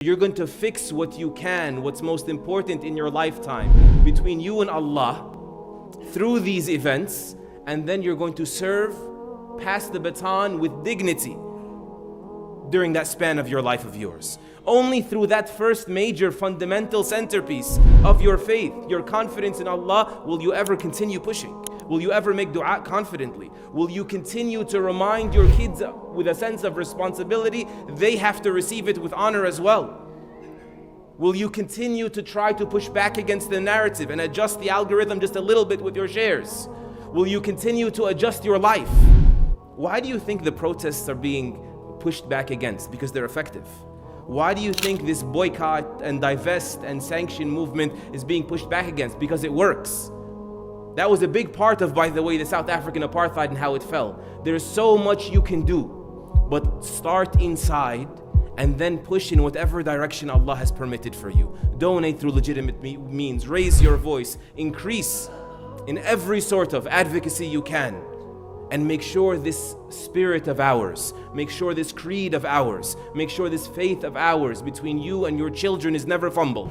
You're going to fix what you can, what's most important in your lifetime, between you and Allah through these events, and then you're going to serve, pass the baton with dignity during that span of your life of yours. Only through that first major fundamental centerpiece of your faith, your confidence in Allah, will you ever continue pushing. Will you ever make dua confidently? Will you continue to remind your kids with a sense of responsibility they have to receive it with honor as well? Will you continue to try to push back against the narrative and adjust the algorithm just a little bit with your shares? Will you continue to adjust your life? Why do you think the protests are being pushed back against? Because they're effective. Why do you think this boycott and divest and sanction movement is being pushed back against? Because it works. That was a big part of, by the way, the South African apartheid and how it fell. There's so much you can do, but start inside and then push in whatever direction Allah has permitted for you. Donate through legitimate means, raise your voice, increase in every sort of advocacy you can, and make sure this spirit of ours, make sure this creed of ours, make sure this faith of ours between you and your children is never fumbled.